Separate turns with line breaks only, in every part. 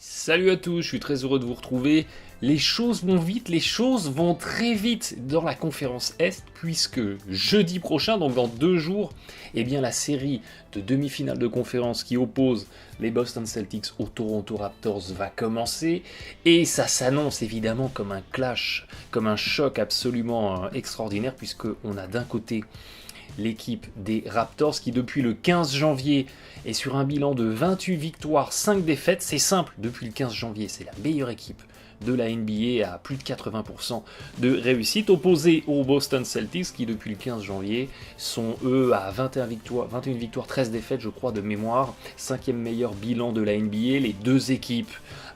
Salut à tous, je suis très heureux de vous retrouver. Les choses vont vite, les choses vont très vite dans la conférence Est, puisque jeudi prochain, donc dans 2 jours, eh bien la série de demi-finale de conférence qui oppose les Boston Celtics aux Toronto Raptors va commencer, et ça s'annonce évidemment comme un clash, comme un choc absolument extraordinaire, puisqu'on a d'un côté l'équipe des Raptors qui depuis le 15 janvier est sur un bilan de 28 victoires, 5 défaites. C'est simple, depuis le 15 janvier, c'est la meilleure équipe de la NBA à plus de 80% de réussite, opposée aux Boston Celtics qui depuis le 15 janvier sont eux à 21 victoires, 13 défaites je crois de mémoire, 5e meilleur bilan de la NBA. Les deux équipes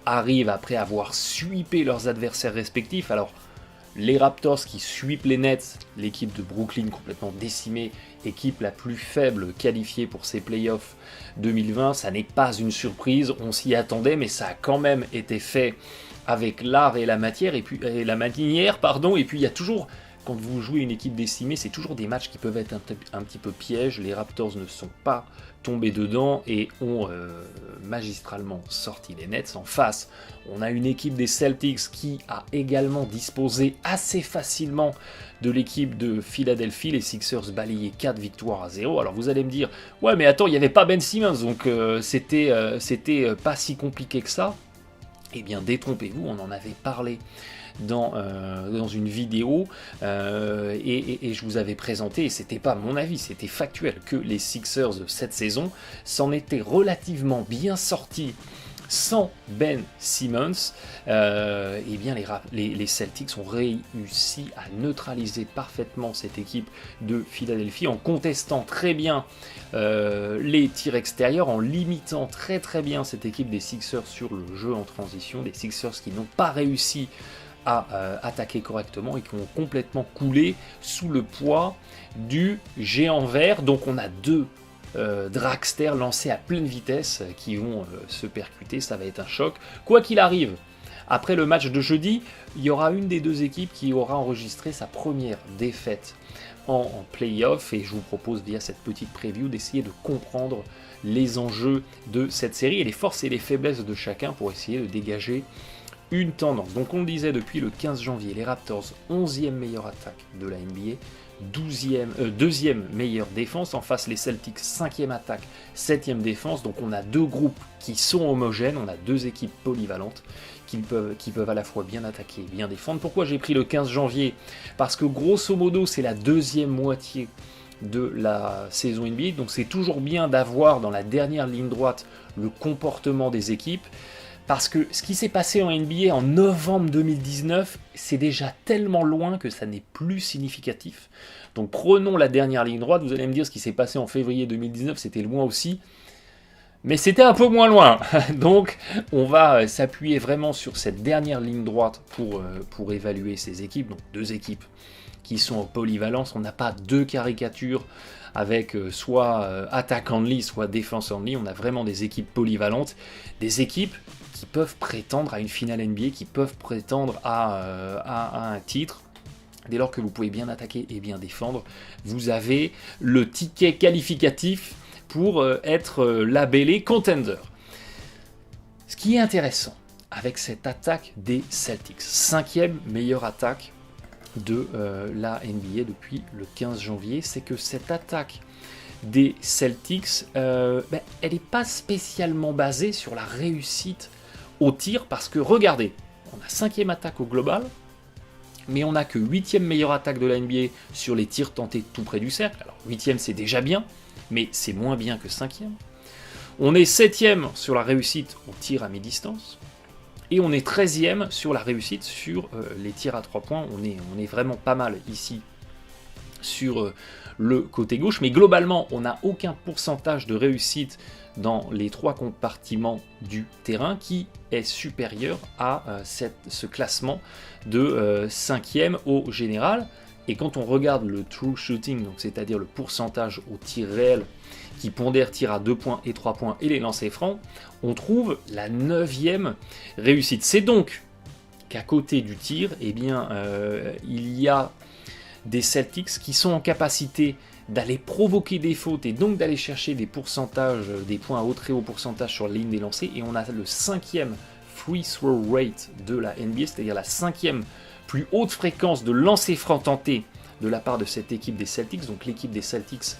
arrivent après avoir sweepé leurs adversaires respectifs. Alors les Raptors qui sweepent les Nets, l'équipe de Brooklyn complètement décimée, équipe la plus faible qualifiée pour ces playoffs 2020, ça n'est pas une surprise, on s'y attendait, mais ça a quand même été fait avec l'art et la matière, et puis et puis il y a toujours, quand vous jouez une équipe décimée, c'est toujours des matchs qui peuvent être un petit peu pièges. Les Raptors ne sont pas tombés dedans et ont magistralement sorti les Nets. En face, on a une équipe des Celtics qui a également disposé assez facilement de l'équipe de Philadelphie. Les Sixers balayaient 4 victoires à 0. Alors vous allez me dire, ouais mais attends, il n'y avait pas Ben Simmons, donc c'était pas si compliqué que ça. Eh bien détrompez-vous, on en avait parlé dans une vidéo et je vous avais présenté, et c'était pas mon avis, c'était factuel, que les Sixers de cette saison s'en étaient relativement bien sortis sans Ben Simmons. Eh bien les Celtics ont réussi à neutraliser parfaitement cette équipe de Philadelphie en contestant très bien les tirs extérieurs, en limitant très très bien cette équipe des Sixers sur le jeu en transition, des Sixers qui n'ont pas réussi à attaquer correctement et qui ont complètement coulé sous le poids du géant vert. Donc on a deux dragsters lancés à pleine vitesse qui vont se percuter, ça va être un choc. Quoi qu'il arrive, après le match de jeudi, il y aura une des deux équipes qui aura enregistré sa première défaite en play-off, et je vous propose via cette petite preview d'essayer de comprendre les enjeux de cette série et les forces et les faiblesses de chacun pour essayer de dégager une tendance. Donc on le disait, depuis le 15 janvier, les Raptors 11e meilleure attaque de la NBA, 2e meilleure défense. En face, les Celtics 5e attaque, 7e défense. Donc on a deux groupes qui sont homogènes, on a deux équipes polyvalentes qui peuvent à la fois bien attaquer et bien défendre. Pourquoi j'ai pris le 15 janvier ? Parce que grosso modo c'est la deuxième moitié de la saison NBA, donc c'est toujours bien d'avoir dans la dernière ligne droite le comportement des équipes. Parce que ce qui s'est passé en NBA en novembre 2019, c'est déjà tellement loin que ça n'est plus significatif. Donc prenons la dernière ligne droite, vous allez me dire ce qui s'est passé en février 2019, c'était loin aussi. Mais c'était un peu moins loin. Donc on va s'appuyer vraiment sur cette dernière ligne droite pour évaluer ces équipes. Donc deux équipes qui sont en polyvalence. On n'a pas deux caricatures avec soit attaque only, soit défense only. On a vraiment des équipes polyvalentes. Des équipes qui peuvent prétendre à une finale NBA, qui peuvent prétendre à un titre. Dès lors que vous pouvez bien attaquer et bien défendre, vous avez le ticket qualificatif pour être labellé contender. Ce qui est intéressant avec cette attaque des Celtics, 5e meilleure attaque de la NBA depuis le 15 janvier, c'est que cette attaque des Celtics, elle n'est pas spécialement basée sur la réussite au tir, parce que regardez, on a 5e attaque au global, mais on n'a que 8e meilleure attaque de la NBA sur les tirs tentés tout près du cercle. Alors 8e c'est déjà bien, mais c'est moins bien que 5e. On est 7e sur la réussite au tir à mi-distance, et on est 13e sur la réussite sur les tirs à 3 points. On est vraiment pas mal ici sur le côté gauche, mais globalement on n'a aucun pourcentage de réussite dans les 3 compartiments du terrain qui est supérieur à ce classement de 5e au général. Et quand on regarde le true shooting, donc c'est-à-dire le pourcentage au tir réel qui pondère tir à 2 points et 3 points et les lancers francs, on trouve la 9e réussite. C'est donc qu'à côté du tir, eh bien, il y a des Celtics qui sont en capacité d'aller provoquer des fautes et donc d'aller chercher des pourcentages, des points à très haut pourcentage sur la ligne des lancers, et on a le 5e free throw rate de la NBA, c'est-à-dire la 5e plus haute fréquence de lancers francs tentés de la part de cette équipe des Celtics. Donc l'équipe des Celtics,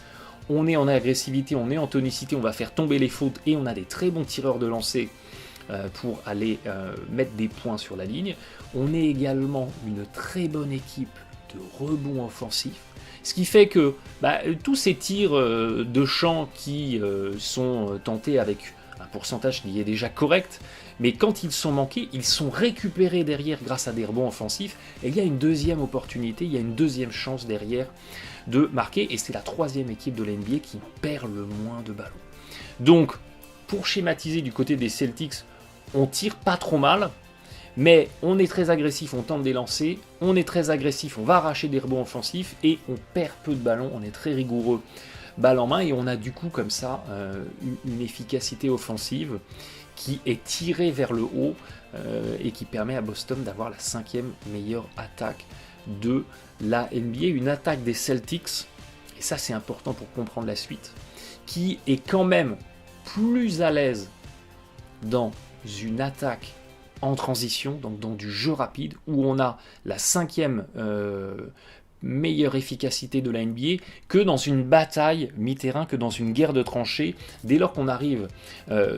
on est en agressivité, on est en tonicité, on va faire tomber les fautes et on a des très bons tireurs de lancer pour aller mettre des points sur la ligne. On est également une très bonne équipe de rebond offensif. Ce qui fait que tous ces tirs de champ qui sont tentés avec un pourcentage qui est déjà correct, mais quand ils sont manqués, ils sont récupérés derrière grâce à des rebonds offensifs, et il y a une deuxième opportunité, il y a une deuxième chance derrière de marquer, et c'est la 3e équipe de la NBA qui perd le moins de ballons. Donc, pour schématiser du côté des Celtics, on tire pas trop mal, mais on est très agressif, on tente des lancers, on est très agressif, on va arracher des rebonds offensifs, et on perd peu de ballons, on est très rigoureux balle en main, et on a du coup comme ça une efficacité offensive qui est tirée vers le haut et qui permet à Boston d'avoir la 5e meilleure attaque de la NBA, une attaque des Celtics, et ça c'est important pour comprendre la suite, qui est quand même plus à l'aise dans une attaque en transition, donc dans du jeu rapide, où on a la 5e meilleure efficacité de la NBA que dans une bataille mi-terrain, que dans une guerre de tranchées. Dès lors qu'on arrive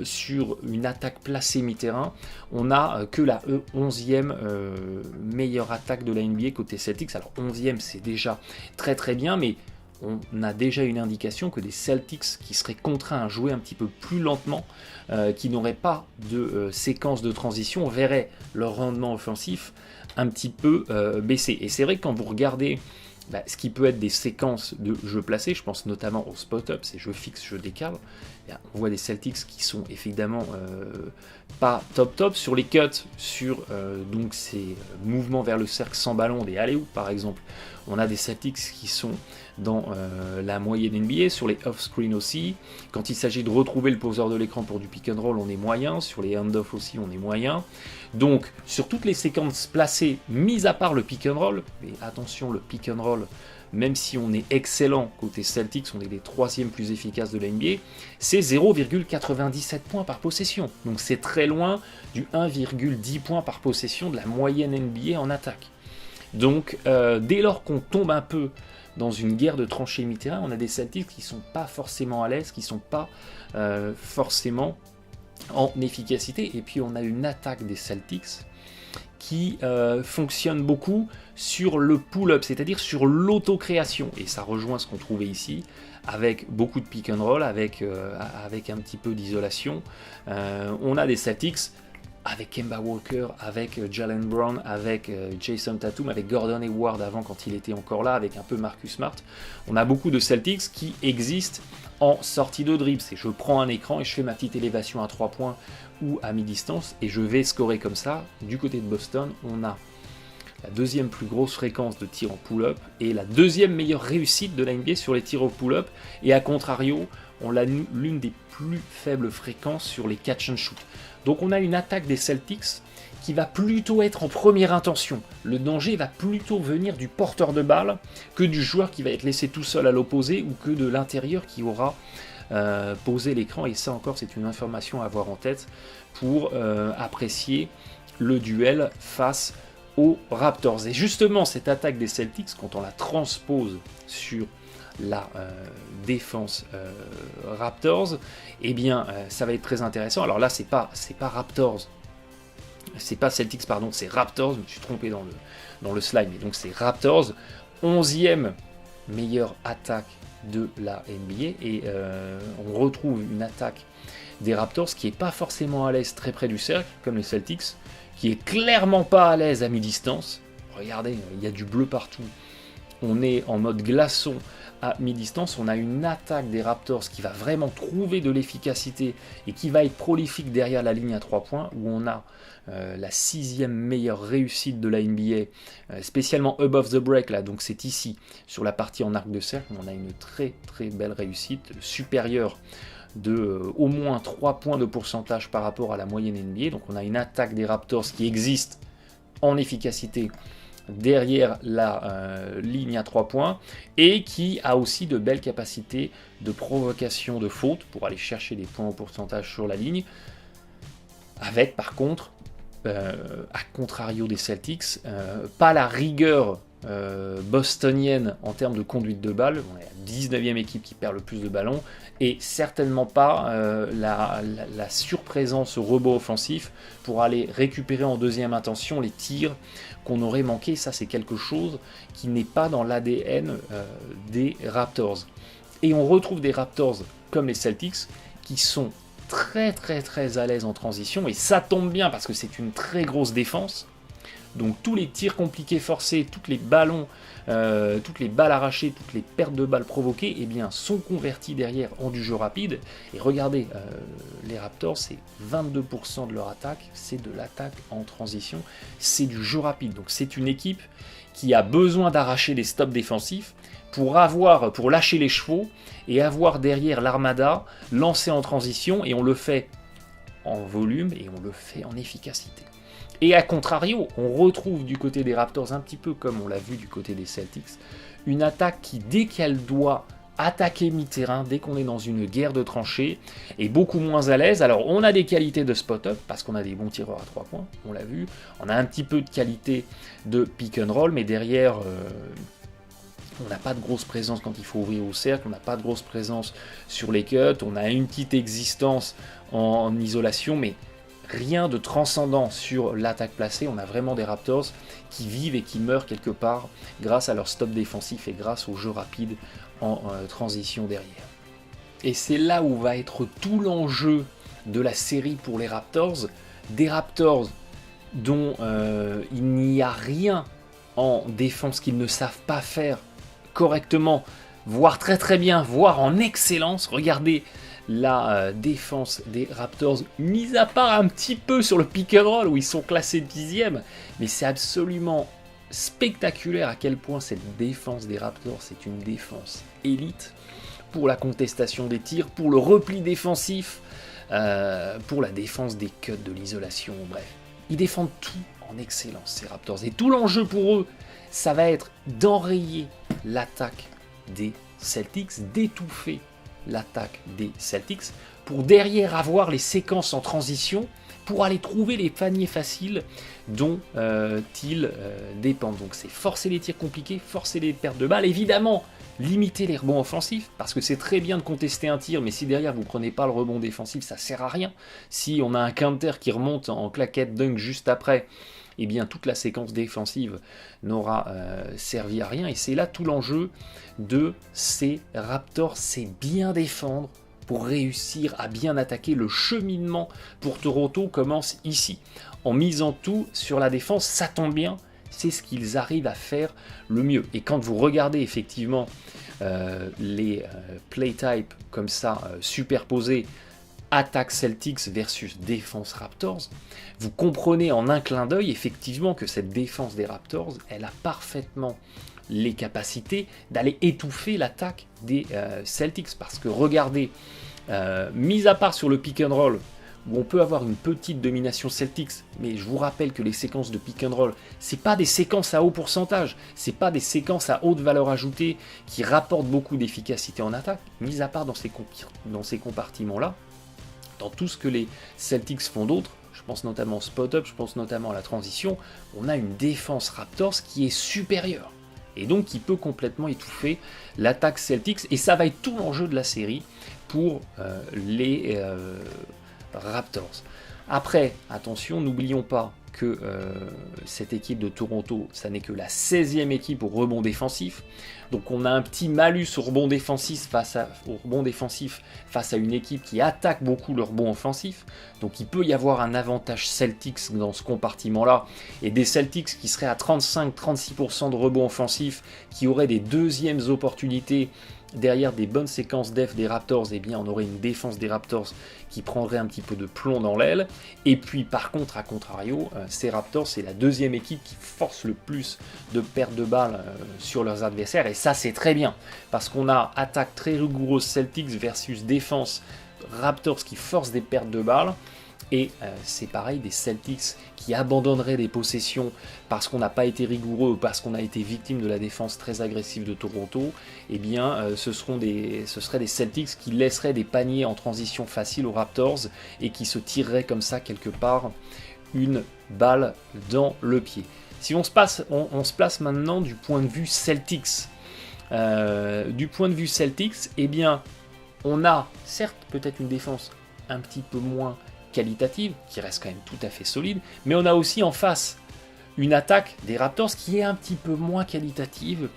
sur une attaque placée mi-terrain, on n'a que la 11e meilleure attaque de la NBA côté Celtics. Alors 11e c'est déjà très très bien, mais on a déjà une indication que des Celtics qui seraient contraints à jouer un petit peu plus lentement, qui n'auraient pas de séquence de transition, verraient leur rendement offensif un petit peu baisser. Et c'est vrai que quand vous regardez ce qui peut être des séquences de jeux placés, je pense notamment au spot-up, c'est jeu fixe, jeu décale, on voit des Celtics qui sont évidemment pas top sur les cuts, sur donc ces mouvements vers le cercle sans ballon, des alley-oops par exemple. On a des Celtics qui sont dans la moyenne NBA, sur les off-screen aussi. Quand il s'agit de retrouver le poseur de l'écran pour du pick and roll, on est moyen. Sur les hand-off aussi, on est moyen. Donc, sur toutes les séquences placées, mis à part le pick and roll, mais attention, le pick and roll, même si on est excellent côté Celtics, on est les 3e plus efficaces de la NBA, c'est 0,97 points par possession. Donc c'est très loin du 1,10 points par possession de la moyenne NBA en attaque. Donc dès lors qu'on tombe un peu dans une guerre de tranchées mi-terrain, on a des Celtics qui ne sont pas forcément à l'aise, qui ne sont pas forcément en efficacité. Et puis on a une attaque des Celtics qui fonctionne beaucoup sur le pull-up, c'est-à-dire sur l'autocréation. Et ça rejoint ce qu'on trouvait ici, avec beaucoup de pick and roll, avec un petit peu d'isolation. On a des Celtics avec Kemba Walker, avec Jalen Brown, avec Jason Tatum, avec Gordon Hayward avant quand il était encore là, avec un peu Marcus Smart. On a beaucoup de Celtics qui existent en sortie de dribble. C'est je prends un écran et je fais ma petite élévation à 3 points ou à mi-distance et je vais scorer comme ça. Du côté de Boston, on a la 2e plus grosse fréquence de tirs en pull-up et la 2e meilleure réussite de la NBA sur les tirs au pull-up. Et à contrario, on a l'une des plus faibles fréquences sur les catch and shoot. Donc on a une attaque des Celtics qui va plutôt être en première intention. Le danger va plutôt venir du porteur de balle que du joueur qui va être laissé tout seul à l'opposé ou que de l'intérieur qui aura posé l'écran. Et ça encore, c'est une information à avoir en tête pour apprécier le duel face aux Raptors. Et justement, cette attaque des Celtics, quand on la transpose sur la défense Raptors, eh bien ça va être très intéressant. Alors là c'est pas Raptors, c'est pas Celtics pardon, c'est Raptors, je me suis trompé dans le slide, mais donc c'est Raptors, 11e meilleure attaque de la NBA, et on retrouve une attaque des Raptors qui est pas forcément à l'aise très près du cercle comme les Celtics, qui est clairement pas à l'aise à mi-distance. Regardez, il y a du bleu partout. On est en mode glaçon à mi-distance, on a une attaque des Raptors qui va vraiment trouver de l'efficacité et qui va être prolifique derrière la ligne à 3 points, où on a la 6e meilleure réussite de la NBA, spécialement above the break, là, donc c'est ici, sur la partie en arc de cercle, on a une très très belle réussite, supérieure de au moins 3 points de pourcentage par rapport à la moyenne NBA, donc on a une attaque des Raptors qui existe en efficacité derrière la ligne à 3 points et qui a aussi de belles capacités de provocation de faute pour aller chercher des points au pourcentage sur la ligne, avec par contre à contrario des Celtics, pas la rigueur bostonienne en termes de conduite de balle. On est la 19e équipe qui perd le plus de ballons, et certainement pas la surprésence au rebond offensif pour aller récupérer en deuxième intention les tirs qu'on aurait manqué. Ça, c'est quelque chose qui n'est pas dans l'ADN des Raptors. Et on retrouve des Raptors comme les Celtics qui sont très très très à l'aise en transition, et ça tombe bien parce que c'est une très grosse défense. Donc tous les tirs compliqués forcés, tous les ballons, toutes les balles arrachées, toutes les pertes de balles provoquées, eh bien, sont convertis derrière en du jeu rapide. Et regardez, les Raptors, c'est 22% de leur attaque, c'est de l'attaque en transition, c'est du jeu rapide. Donc c'est une équipe qui a besoin d'arracher des stops défensifs pour lâcher les chevaux et avoir derrière l'armada lancé en transition, et on le fait en volume et on le fait en efficacité. Et à contrario, on retrouve du côté des Raptors, un petit peu comme on l'a vu du côté des Celtics, une attaque qui, dès qu'elle doit attaquer mi-terrain, dès qu'on est dans une guerre de tranchées, est beaucoup moins à l'aise. Alors on a des qualités de spot-up, parce qu'on a des bons tireurs à 3 points, on l'a vu, on a un petit peu de qualité de pick and roll, mais derrière, on n'a pas de grosse présence quand il faut ouvrir au cercle, on n'a pas de grosse présence sur les cuts, on a une petite existence en isolation, mais rien de transcendant sur l'attaque placée. On a vraiment des Raptors qui vivent et qui meurent quelque part grâce à leur stop défensif et grâce au jeu rapide en transition derrière. Et c'est là où va être tout l'enjeu de la série pour les Raptors. Des Raptors dont il n'y a rien en défense qu'ils ne savent pas faire correctement, voire très très bien, voire en excellence. Regardez la défense des Raptors, mis à part un petit peu sur le pick and roll où ils sont classés 10e, mais c'est absolument spectaculaire à quel point cette défense des Raptors, c'est une défense élite pour la contestation des tirs, pour le repli défensif, pour la défense des cuts, de l'isolation, bref. Ils défendent tout en excellence, ces Raptors, et tout l'enjeu pour eux, ça va être d'enrayer l'attaque des Celtics, d'étouffer l'attaque des Celtics, pour derrière avoir les séquences en transition, pour aller trouver les paniers faciles dont ils dépendent. Donc c'est forcer les tirs compliqués, forcer les pertes de balles, évidemment limiter les rebonds offensifs, parce que c'est très bien de contester un tir, mais si derrière vous prenez pas le rebond défensif, ça sert à rien. Si on a un counter qui remonte en claquette dunk juste après, eh bien toute la séquence défensive n'aura servi à rien, et c'est là tout l'enjeu de ces Raptors, c'est bien défendre pour réussir à bien attaquer. Le cheminement pour Toronto commence ici, en misant tout sur la défense. Ça tombe bien, c'est ce qu'ils arrivent à faire le mieux. Et quand vous regardez effectivement les play types comme ça, superposés, attaque Celtics versus défense Raptors, vous comprenez en un clin d'œil effectivement que cette défense des Raptors, elle a parfaitement les capacités d'aller étouffer l'attaque des Celtics, parce que regardez, mis à part sur le pick and roll où on peut avoir une petite domination Celtics, mais je vous rappelle que les séquences de pick and roll, c'est pas des séquences à haut pourcentage, c'est pas des séquences à haute valeur ajoutée qui rapportent beaucoup d'efficacité en attaque. Mis à part dans ces compartiments-là, dans tout ce que les Celtics font d'autre, je pense notamment au spot-up, je pense notamment à la transition, on a une défense Raptors qui est supérieure, et donc qui peut complètement étouffer l'attaque Celtics, et ça va être tout l'enjeu de la série pour les Raptors. Après, attention, n'oublions pas que cette équipe de Toronto, ça n'est que la 16e équipe au rebond défensif. Donc on a un petit malus au rebond défensif face à une équipe qui attaque beaucoup le rebond offensif. Donc il peut y avoir un avantage Celtics dans ce compartiment-là, et des Celtics qui seraient à 35-36% de rebond offensif, qui auraient des deuxièmes opportunités derrière des bonnes séquences def des Raptors. Eh bien on aurait une défense des Raptors qui prendrait un petit peu de plomb dans l'aile. Et puis par contre, à contrario, ces Raptors, c'est la deuxième équipe qui force le plus de pertes de balles sur leurs adversaires, et ça c'est très bien, parce qu'on a attaque très rigoureuse Celtics versus défense Raptors qui force des pertes de balles. Et c'est pareil, des Celtics qui abandonneraient des possessions parce qu'on n'a pas été rigoureux ou parce qu'on a été victime de la défense très agressive de Toronto. Eh bien, ce seraient des Celtics qui laisseraient des paniers en transition facile aux Raptors et qui se tireraient comme ça quelque part une balle dans le pied. Si on se place maintenant du point de vue Celtics. Eh bien, on a certes peut-être une défense un petit peu moins qualitative, qui reste quand même tout à fait solide, mais on a aussi en face une attaque des Raptors qui est un petit peu moins qualitative,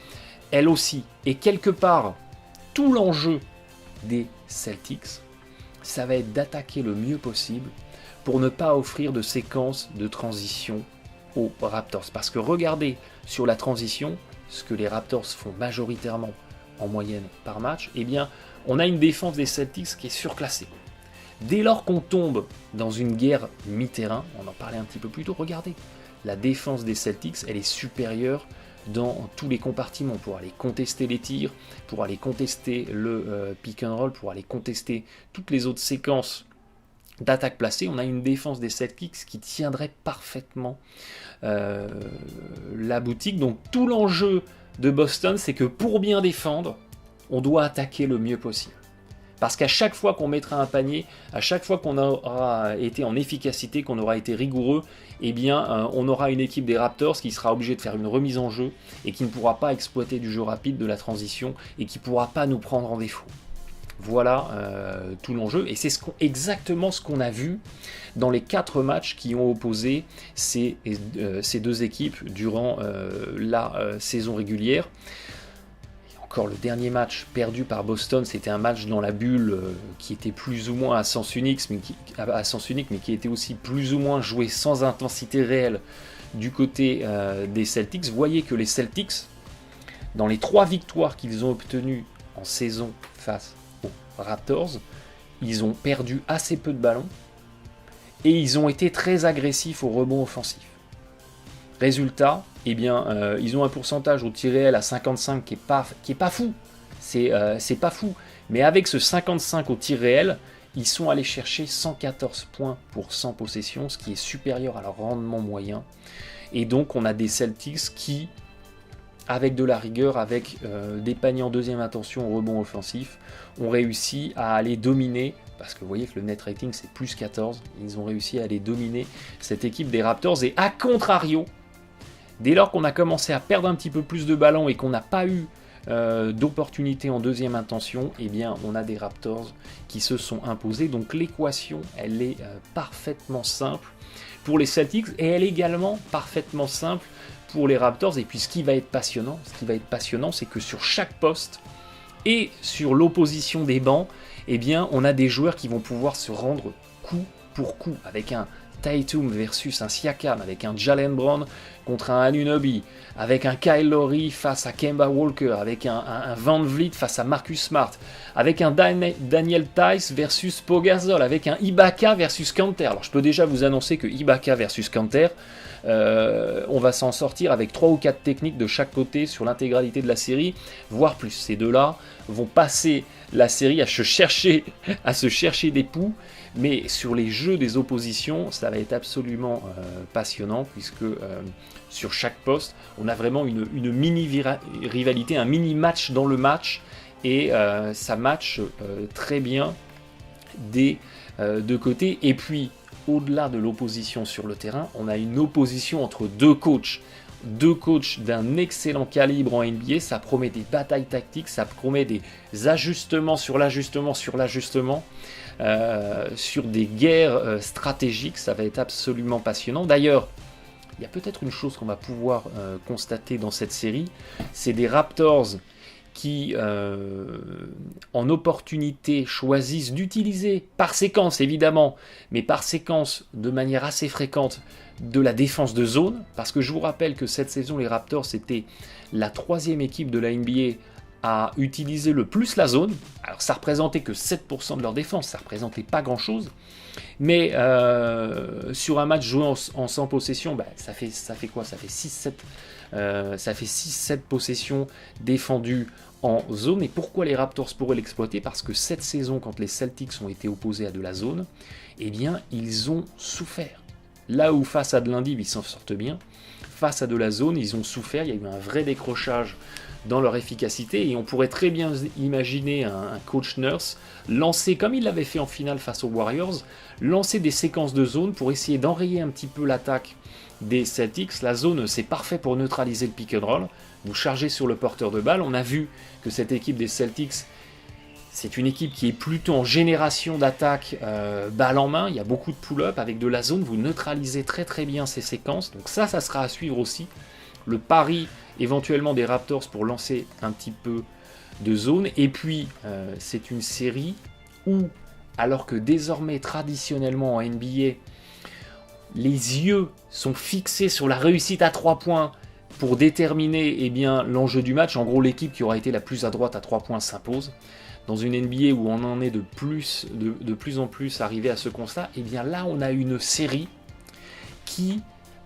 elle aussi. Et quelque part, tout l'enjeu des Celtics, ça va être d'attaquer le mieux possible pour ne pas offrir de séquence de transition aux Raptors. Parce que regardez sur la transition, ce que les Raptors font majoritairement en moyenne par match, eh bien, on a une défense des Celtics qui est surclassée. Dès lors qu'on tombe dans une guerre mi-terrain, on en parlait un petit peu plus tôt, regardez, la défense des Celtics, elle est supérieure dans tous les compartiments, pour aller contester les tirs, pour aller contester le pick and roll, pour aller contester toutes les autres séquences d'attaque placée. On a une défense des Celtics qui tiendrait parfaitement la boutique. Donc tout l'enjeu de Boston, c'est que pour bien défendre, on doit attaquer le mieux possible. Parce qu'à chaque fois qu'on mettra un panier, à chaque fois qu'on aura été en efficacité, qu'on aura été rigoureux, eh bien, on aura une équipe des Raptors qui sera obligée de faire une remise en jeu et qui ne pourra pas exploiter du jeu rapide, de la transition, et qui ne pourra pas nous prendre en défaut. Voilà tout l'enjeu, et c'est exactement ce qu'on a vu dans les 4 matchs qui ont opposé ces deux équipes durant la saison régulière. Encore le dernier match perdu par Boston, c'était un match dans la bulle qui était plus ou moins à sens unique, mais qui était aussi plus ou moins joué sans intensité réelle du côté des Celtics. Vous voyez que les Celtics, dans les 3 victoires qu'ils ont obtenues en saison face aux Raptors, ils ont perdu assez peu de ballons et ils ont été très agressifs au rebond offensif. Résultat, eh bien, ils ont un pourcentage au tir réel à 55 qui est pas fou. C'est pas fou. Mais avec ce 55 au tir réel, ils sont allés chercher 114 points pour 100 possessions, ce qui est supérieur à leur rendement moyen. Et donc, on a des Celtics qui, avec de la rigueur, avec des paniers en deuxième intention au rebond offensif, ont réussi à aller dominer. Parce que vous voyez que le net rating c'est plus 14. Ils ont réussi à aller dominer cette équipe des Raptors. Et à contrario, dès lors qu'on a commencé à perdre un petit peu plus de ballons et qu'on n'a pas eu d'opportunité en deuxième intention, eh bien on a des Raptors qui se sont imposés. Donc l'équation, elle est parfaitement simple pour les Celtics et elle est également parfaitement simple pour les Raptors. Et puis ce qui va être passionnant, c'est que sur chaque poste et sur l'opposition des bancs, eh bien on a des joueurs qui vont pouvoir se rendre coup pour coup, avec un Tatum versus un Siakam, avec un Jalen Brown contre un Anunoby, avec un Kyle Lowry face à Kemba Walker, avec un Van Vliet face à Marcus Smart, avec un Daniel Theis versus Pau Gasol, avec un Ibaka versus Kanter. Alors je peux déjà vous annoncer que Ibaka versus Kanter, on va s'en sortir avec 3 ou 4 techniques de chaque côté sur l'intégralité de la série, voire plus. Ces deux-là vont passer la série à se chercher des poux. Mais sur les jeux des oppositions, ça va être absolument passionnant, puisque sur chaque poste, on a vraiment une mini-rivalité, un mini-match dans le match, et ça match très bien des deux côtés. Et puis, au-delà de l'opposition sur le terrain, on a une opposition entre deux coachs d'un excellent calibre en NBA. Ça promet des batailles tactiques, ça promet des ajustements sur l'ajustement sur l'ajustement, sur des guerres stratégiques. Ça va être absolument passionnant. D'ailleurs, il y a peut-être une chose qu'on va pouvoir constater dans cette série, c'est des Raptors qui, en opportunité, choisissent d'utiliser, par séquence évidemment, mais par séquence de manière assez fréquente, de la défense de zone, parce que je vous rappelle que cette saison, les Raptors, c'était la 3e équipe de la NBA à utiliser le plus la zone. Alors ça représentait que 7% de leur défense, ça représentait pas grand-chose, mais sur un match joué en 100 possessions, ça fait quoi ? Ça fait 6-7 possessions défendues en zone. Et pourquoi les Raptors pourraient l'exploiter ? Parce que cette saison, quand les Celtics ont été opposés à de la zone, eh bien, ils ont souffert. Là où face à de l'indiv, ils s'en sortent bien, face à de la zone, ils ont souffert. Il y a eu un vrai décrochage dans leur efficacité, et on pourrait très bien imaginer un coach Nurse lancer, comme il l'avait fait en finale face aux Warriors, lancer des séquences de zone pour essayer d'enrayer un petit peu l'attaque des Celtics. La zone, c'est parfait pour neutraliser le pick and roll, vous chargez sur le porteur de balle. On a vu que cette équipe des Celtics, c'est une équipe qui est plutôt en génération d'attaque balle en main. Il y a beaucoup de pull-up. Avec de la zone, vous neutralisez très très bien ces séquences. Donc ça sera à suivre aussi. Le pari éventuellement des Raptors pour lancer un petit peu de zone. Et puis, c'est une série où, alors que désormais, traditionnellement en NBA, les yeux sont fixés sur la réussite à 3 points pour déterminer l'enjeu du match. En gros, l'équipe qui aura été la plus à droite à 3 points s'impose. Dans une NBA où on en est de plus en plus arrivé à ce constat, là on a une série qui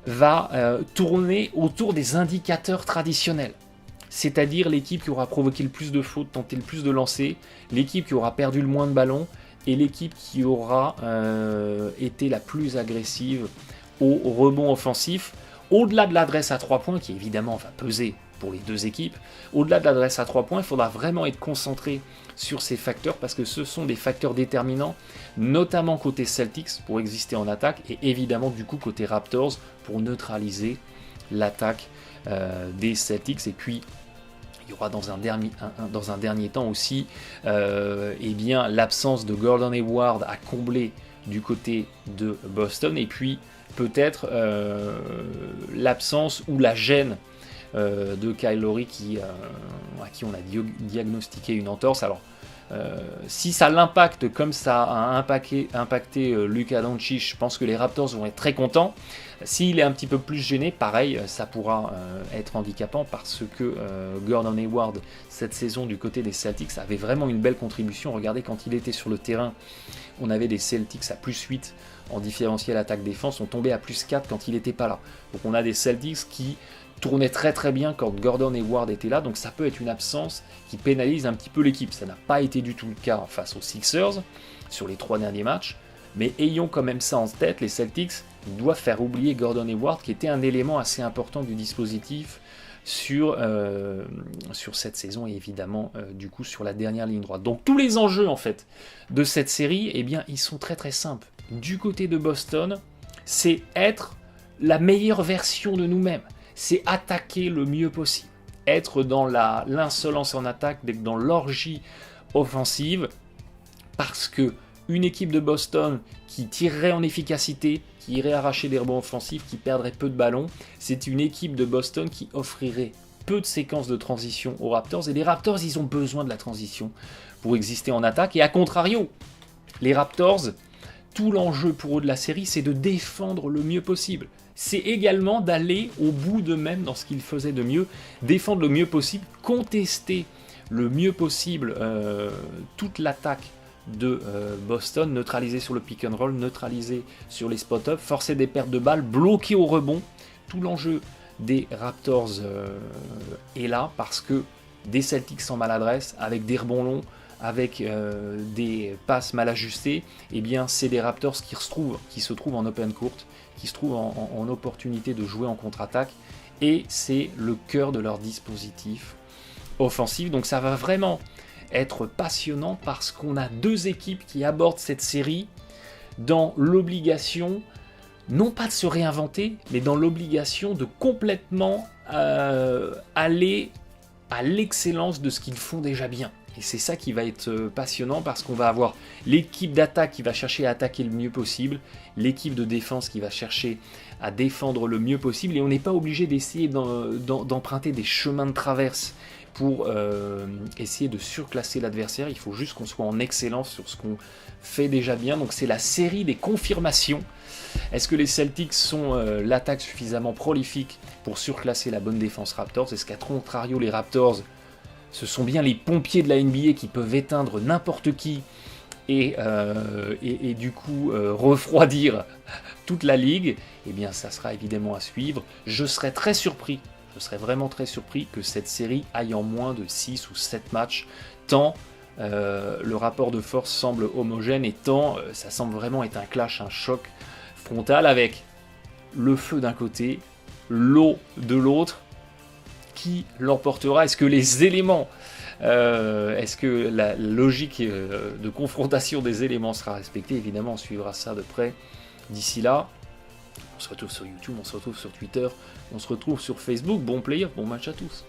va tourner autour des indicateurs traditionnels. C'est-à-dire l'équipe qui aura provoqué le plus de fautes, tenté le plus de lancers, l'équipe qui aura perdu le moins de ballons, et l'équipe qui aura été la plus agressive au rebond offensif. Au-delà de l'adresse à 3 points, qui évidemment va peser pour les deux équipes, au-delà de l'adresse à 3 points, il faudra vraiment être concentré sur ces facteurs, parce que ce sont des facteurs déterminants, notamment côté Celtics pour exister en attaque, et évidemment du coup côté Raptors pour neutraliser l'attaque des Celtics. Et puis il y aura dans un dernier temps aussi l'absence de Gordon Hayward à combler du côté de Boston, et puis peut-être l'absence ou la gêne de Kyle Lowry à qui on a diagnostiqué une entorse. Alors si ça l'impacte comme ça a impacté Luka Doncic, je pense que les Raptors vont être très contents. S'il est un petit peu plus gêné, pareil, ça pourra être handicapant, parce que Gordon Hayward, cette saison du côté des Celtics, avait vraiment une belle contribution. Regardez, quand il était sur le terrain, on avait des Celtics à plus 8 en différentiel attaque-défense, on tombait à plus 4 quand il n'était pas là. Donc on a des Celtics qui tournaient très très bien quand Gordon Hayward était là, donc ça peut être une absence qui pénalise un petit peu l'équipe. Ça n'a pas été du tout le cas face aux Sixers sur les 3 derniers matchs, mais ayons quand même ça en tête, les Celtics doivent faire oublier Gordon Hayward, qui était un élément assez important du dispositif sur cette saison, et évidemment du coup sur la dernière ligne droite. Donc tous les enjeux en fait de cette série, ils sont très très simples. Du côté de Boston, c'est être la meilleure version de nous-mêmes, c'est attaquer le mieux possible, être dans l'insolence en attaque, dans l'orgie offensive, parce que une équipe de Boston qui tirerait en efficacité, qui irait arracher des rebonds offensifs, qui perdrait peu de ballons, c'est une équipe de Boston qui offrirait peu de séquences de transition aux Raptors, et les Raptors, ils ont besoin de la transition pour exister en attaque. Et à contrario, les Raptors, tout l'enjeu pour eux de la série, c'est de défendre le mieux possible. C'est également d'aller au bout d'eux-mêmes dans ce qu'ils faisaient de mieux, défendre le mieux possible, contester le mieux possible toute l'attaque de Boston, neutraliser sur le pick and roll, neutraliser sur les spot-up, forcer des pertes de balles, bloquer au rebond. Tout l'enjeu des Raptors est là, parce que des Celtics sans maladresse, avec des rebonds longs, avec des passes mal ajustées, c'est des Raptors qui se trouvent en open court, qui se trouvent en opportunité de jouer en contre-attaque, et c'est le cœur de leur dispositif offensif. Donc ça va vraiment être passionnant, parce qu'on a deux équipes qui abordent cette série dans l'obligation, non pas de se réinventer, mais dans l'obligation de complètement aller à l'excellence de ce qu'ils font déjà bien. Et c'est ça qui va être passionnant, parce qu'on va avoir l'équipe d'attaque qui va chercher à attaquer le mieux possible, l'équipe de défense qui va chercher à défendre le mieux possible, et on n'est pas obligé d'essayer d'emprunter des chemins de traverse pour essayer de surclasser l'adversaire. Il faut juste qu'on soit en excellence sur ce qu'on fait déjà bien. Donc c'est la série des confirmations. Est-ce que les Celtics sont l'attaque suffisamment prolifique pour surclasser la bonne défense Raptors? Est-ce qu'à contrario, les Raptors, ce sont bien les pompiers de la NBA qui peuvent éteindre n'importe qui et du coup refroidir toute la ligue? Ça sera évidemment à suivre. Je serais vraiment très surpris que cette série aille en moins de 6 ou 7 matchs, tant le rapport de force semble homogène, et tant ça semble vraiment être un clash, un choc frontal, avec le feu d'un côté, l'eau de l'autre, qui l'emportera? Est-ce que les éléments, est-ce que la logique de confrontation des éléments sera respectée? Évidemment, on suivra ça de près. D'ici là, on se retrouve sur YouTube, on se retrouve sur Twitter, on se retrouve sur Facebook. Bon player, bon match à tous.